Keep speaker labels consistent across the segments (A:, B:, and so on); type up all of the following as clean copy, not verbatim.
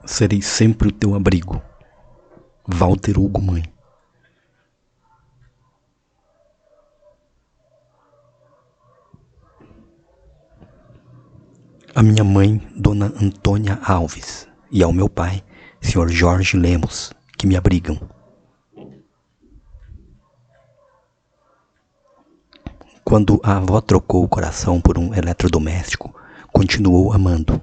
A: Serei sempre o teu abrigo. Walter Hugo Mãe. A minha mãe, Dona Antônia Alves, e ao meu pai, Sr. Jorge Lemos, que me abrigam. Quando a avó trocou o coração por um eletrodoméstico, continuou amando.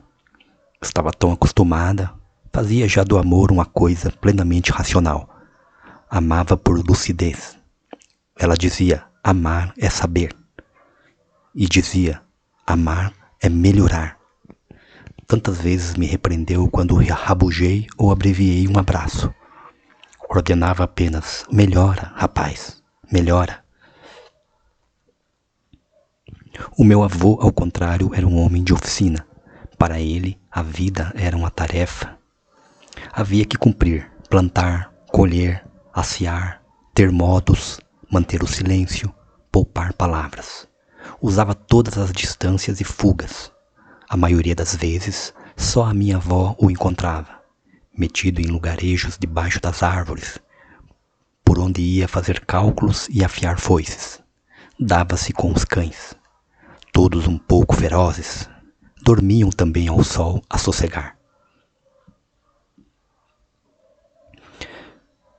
A: Estava tão acostumada, fazia já do amor uma coisa plenamente racional. Amava por lucidez. Ela dizia, amar é saber. E dizia, amar é melhorar. Tantas vezes me repreendeu quando rabugei ou abreviei um abraço. Ordenava apenas, melhora, rapaz, melhora. O meu avô, ao contrário, era um homem de oficina. Para ele, a vida era uma tarefa. Havia que cumprir, plantar, colher, assear, ter modos, manter o silêncio, poupar palavras. Usava todas as distâncias e fugas. A maioria das vezes, só a minha avó o encontrava, metido em lugarejos debaixo das árvores, por onde ia fazer cálculos e afiar foices. Dava-se com os cães, todos um pouco ferozes, dormiam também ao sol a sossegar.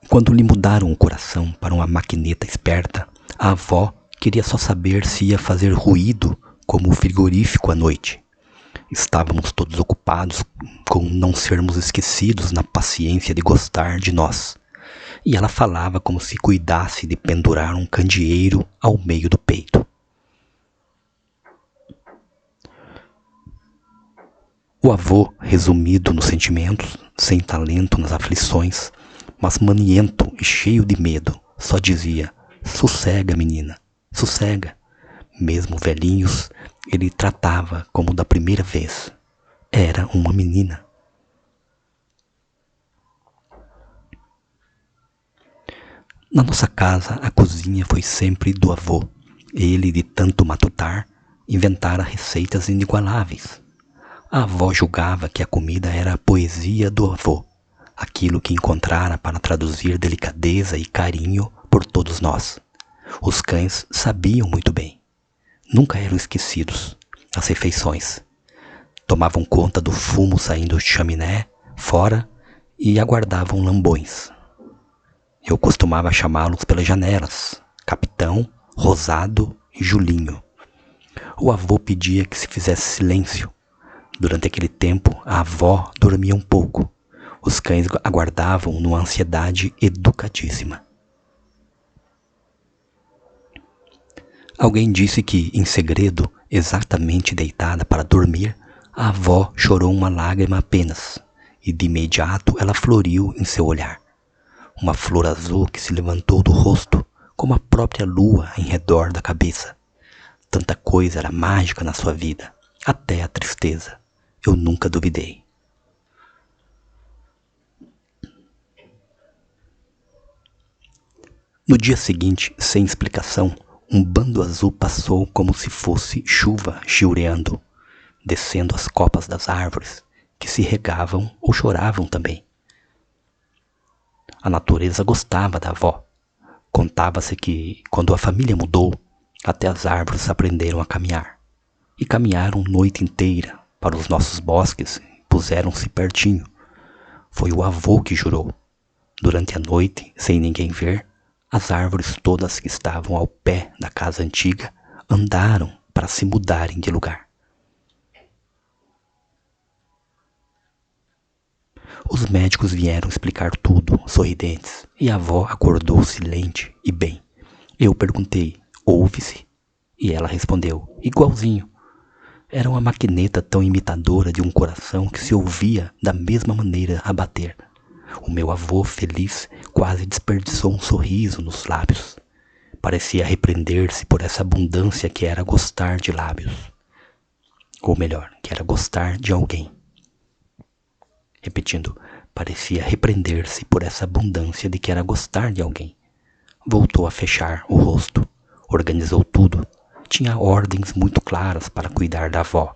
A: Quando lhe mudaram o coração para uma maquineta esperta, a avó queria só saber se ia fazer ruído como o frigorífico à noite. Estávamos todos ocupados com não sermos esquecidos na paciência de gostar de nós. E ela falava como se cuidasse de pendurar um candeeiro ao meio do peito. O avô, resumido nos sentimentos, sem talento nas aflições, mas maniento e cheio de medo, só dizia, sossega, menina, sossega. Mesmo velhinhos, ele tratava como da primeira vez. Era uma menina. Na nossa casa, a cozinha foi sempre do avô. Ele, de tanto matutar, inventara receitas inigualáveis. A avó julgava que a comida era a poesia do avô, aquilo que encontrara para traduzir delicadeza e carinho por todos nós. Os cães sabiam muito bem. Nunca eram esquecidos. As refeições. Tomavam conta do fumo saindo de chaminé, fora, e aguardavam lambões. Eu costumava chamá-los pelas janelas, Capitão, Rosado e Julinho. O avô pedia que se fizesse silêncio. Durante aquele tempo, a avó dormia um pouco. Os cães aguardavam numa ansiedade educadíssima. Alguém disse que, em segredo, exatamente deitada para dormir, a avó chorou uma lágrima apenas, e de imediato ela floriu em seu olhar. Uma flor azul que se levantou do rosto, como a própria lua em redor da cabeça. Tanta coisa era mágica na sua vida, até a tristeza. Eu nunca duvidei. No dia seguinte, sem explicação, um bando azul passou como se fosse chuva chilreando, descendo as copas das árvores, que se regavam ou choravam também. A natureza gostava da avó. Contava-se que, quando a família mudou, até as árvores aprenderam a caminhar. E caminharam noite inteira para os nossos bosques e puseram-se pertinho. Foi o avô que jurou. Durante a noite, sem ninguém ver, as árvores todas que estavam ao pé da casa antiga andaram para se mudarem de lugar. Os médicos vieram explicar tudo, sorridentes, e a avó acordou silente e bem. Eu perguntei, ouve-se? E ela respondeu, igualzinho. Era uma maquineta tão imitadora de um coração que se ouvia da mesma maneira a bater. O meu avô, feliz, quase desperdiçou um sorriso nos lábios. Parecia repreender-se por essa abundância que era gostar de lábios. Ou melhor, que era gostar de alguém. Repetindo, parecia repreender-se por essa abundância de que era gostar de alguém. Voltou a fechar o rosto, organizou tudo. Tinha ordens muito claras para cuidar da avó.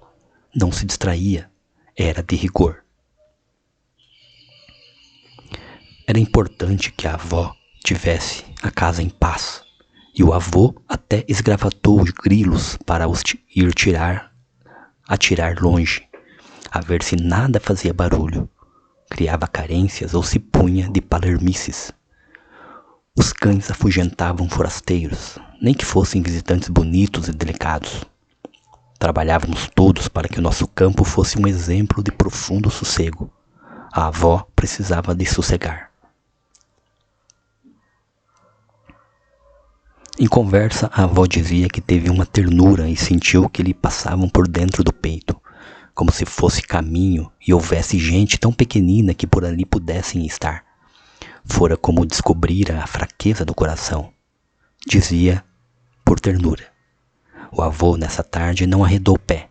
A: Não se distraía, era de rigor. Era importante que a avó tivesse a casa em paz, e o avô até esgravatou os grilos para os ir atirar longe, a ver se nada fazia barulho, criava carências ou se punha de palermices. Os cães afugentavam forasteiros, nem que fossem visitantes bonitos e delicados. Trabalhávamos todos para que o nosso campo fosse um exemplo de profundo sossego. A avó precisava de sossegar. Em conversa, a avó dizia que teve uma ternura e sentiu que lhe passavam por dentro do peito, como se fosse caminho e houvesse gente tão pequenina que por ali pudessem estar. Fora como descobrira a fraqueza do coração. Dizia por ternura. O avô, nessa tarde, não arredou o pé.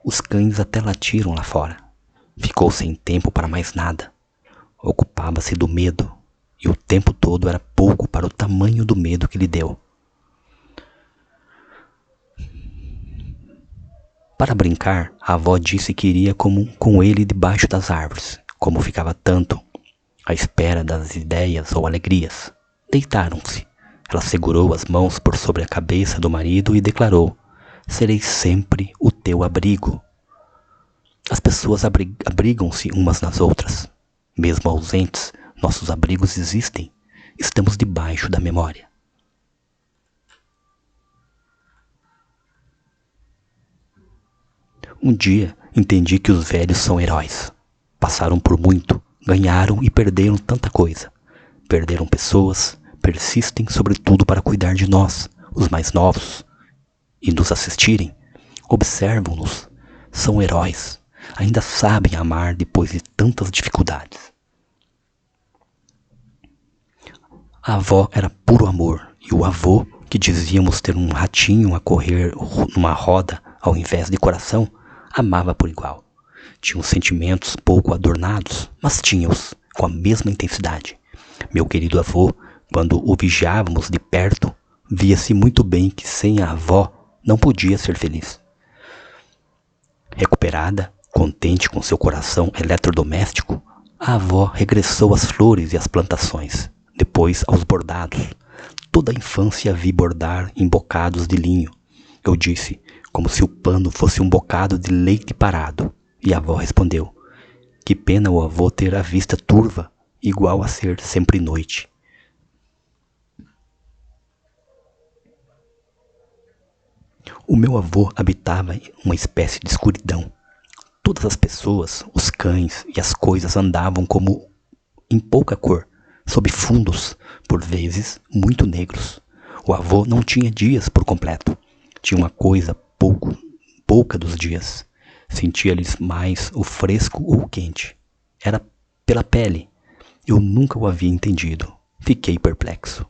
A: Os cães até latiram lá fora. Ficou sem tempo para mais nada. Ocupava-se do medo, e o tempo todo era pouco para o tamanho do medo que lhe deu. Para brincar, a avó disse que iria com ele debaixo das árvores, como ficava tanto, à espera das ideias ou alegrias. Deitaram-se. Ela segurou as mãos por sobre a cabeça do marido e declarou: serei sempre o teu abrigo. As pessoas abrigam-se umas nas outras. Mesmo ausentes, nossos abrigos existem. Estamos debaixo da memória. Um dia entendi que os velhos são heróis. Passaram por muito, ganharam e perderam tanta coisa. Perderam pessoas, persistem sobretudo para cuidar de nós, os mais novos, e nos assistirem. Observam-nos, são heróis, ainda sabem amar depois de tantas dificuldades. A avó era puro amor, e o avô, que dizíamos ter um ratinho a correr numa roda ao invés de coração, amava por igual. Tinha sentimentos pouco adornados, mas tinha-os com a mesma intensidade. Meu querido avô, quando o vigiávamos de perto, via-se muito bem que sem a avó não podia ser feliz. Recuperada, contente com seu coração eletrodoméstico, a avó regressou às flores e às plantações, depois aos bordados. Toda a infância a vi bordar em bocados de linho. Eu disse, como se o pano fosse um bocado de leite parado, e a avó respondeu: que pena o avô ter a vista turva, igual a ser sempre noite. O meu avô habitava uma espécie de escuridão. Todas as pessoas, os cães e as coisas andavam como em pouca cor, sob fundos, por vezes muito negros. O avô não tinha dias por completo. Tinha uma coisa pouca dos dias. Sentia-lhes mais o fresco ou o quente. Era pela pele. Eu nunca o havia entendido. Fiquei perplexo.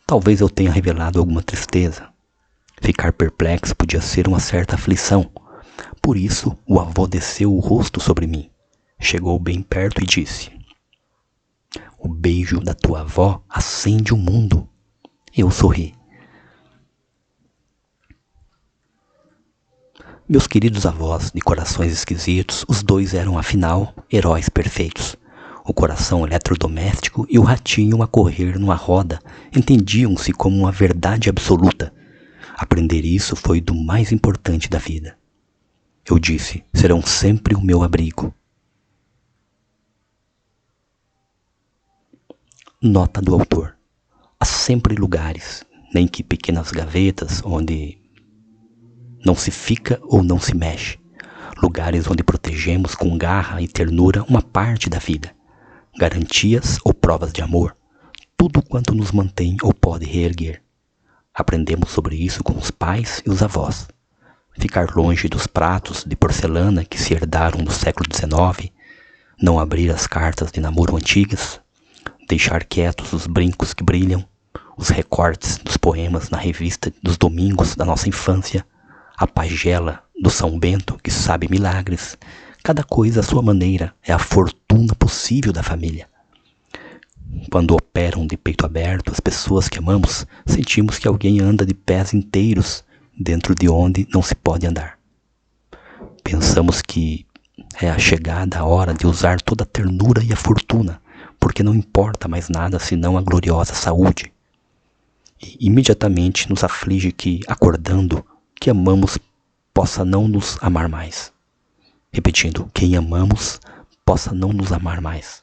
A: Talvez eu tenha revelado alguma tristeza. Ficar perplexo podia ser uma certa aflição. Por isso, o avô desceu o rosto sobre mim. Chegou bem perto e disse: o beijo da tua avó acende o mundo. Eu sorri. Meus queridos avós, de corações esquisitos, os dois eram, afinal, heróis perfeitos. O coração eletrodoméstico e o ratinho a correr numa roda entendiam-se como uma verdade absoluta. Aprender isso foi do mais importante da vida. Eu disse: serão sempre o meu abrigo. Nota do autor: há sempre lugares, nem que pequenas gavetas, onde não se fica ou não se mexe. Lugares onde protegemos com garra e ternura uma parte da vida. Garantias ou provas de amor. Tudo quanto nos mantém ou pode reerguer. Aprendemos sobre isso com os pais e os avós. Ficar longe dos pratos de porcelana que se herdaram no século XIX. Não abrir as cartas de namoro antigas. Deixar quietos os brincos que brilham. Os recortes dos poemas na revista dos domingos da nossa infância. A pagela do São Bento que sabe milagres. Cada coisa à sua maneira é a fortuna possível da família. Quando operam de peito aberto as pessoas que amamos, sentimos que alguém anda de pés inteiros dentro de onde não se pode andar. Pensamos que É a chegada a hora de usar toda a ternura e a fortuna, porque não importa mais nada senão a gloriosa saúde. E imediatamente nos aflige que, acordando, que amamos possa não nos amar mais. Repetindo, quem amamos possa não nos amar mais.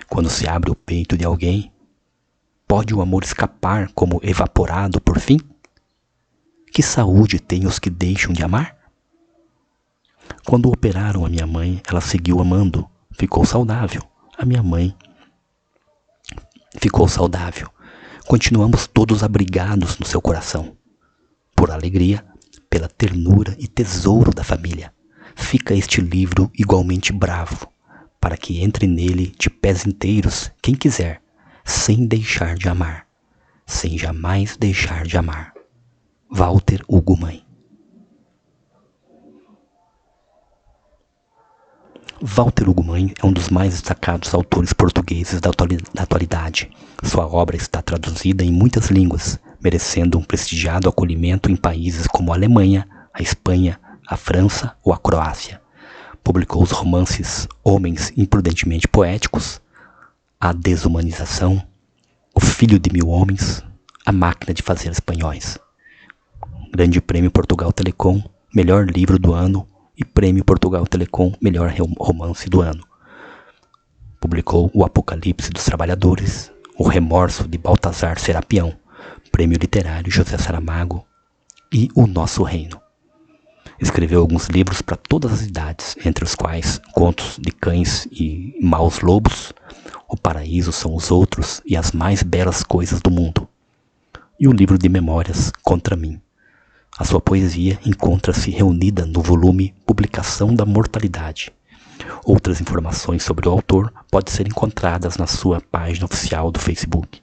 A: Quando se abre o peito de alguém, pode o amor escapar como evaporado por fim? Que saúde têm os que deixam de amar? Quando operaram a minha mãe, ela seguiu amando, ficou saudável. A minha mãe ficou saudável. Continuamos todos abrigados no seu coração. Por alegria, pela ternura e tesouro da família, fica este livro igualmente bravo, para que entre nele de pés inteiros quem quiser, sem deixar de amar, sem jamais deixar de amar. Walter Hugo Mãe. Walter Hugo Mãe é um dos mais destacados autores portugueses da atualidade. Sua obra está traduzida em muitas línguas, merecendo um prestigiado acolhimento em países como a Alemanha, a Espanha, a França ou a Croácia. Publicou os romances Homens Imprudentemente Poéticos, A Desumanização, O Filho de Mil Homens, A Máquina de Fazer Espanhóis. Grande Prêmio Portugal Telecom, melhor livro do ano, e Prêmio Portugal Telecom, melhor romance do ano. Publicou O Apocalipse dos Trabalhadores, O Remorso de Baltazar Serapião, Prêmio Literário José Saramago e O Nosso Reino. Escreveu alguns livros para todas as idades, entre os quais Contos de Cães e Maus Lobos, O Paraíso São os Outros e As Mais Belas Coisas do Mundo, e o livro de memórias Contra Mim. A sua poesia encontra-se reunida no volume Publicação da Mortalidade. Outras informações sobre o autor podem ser encontradas na sua página oficial do Facebook.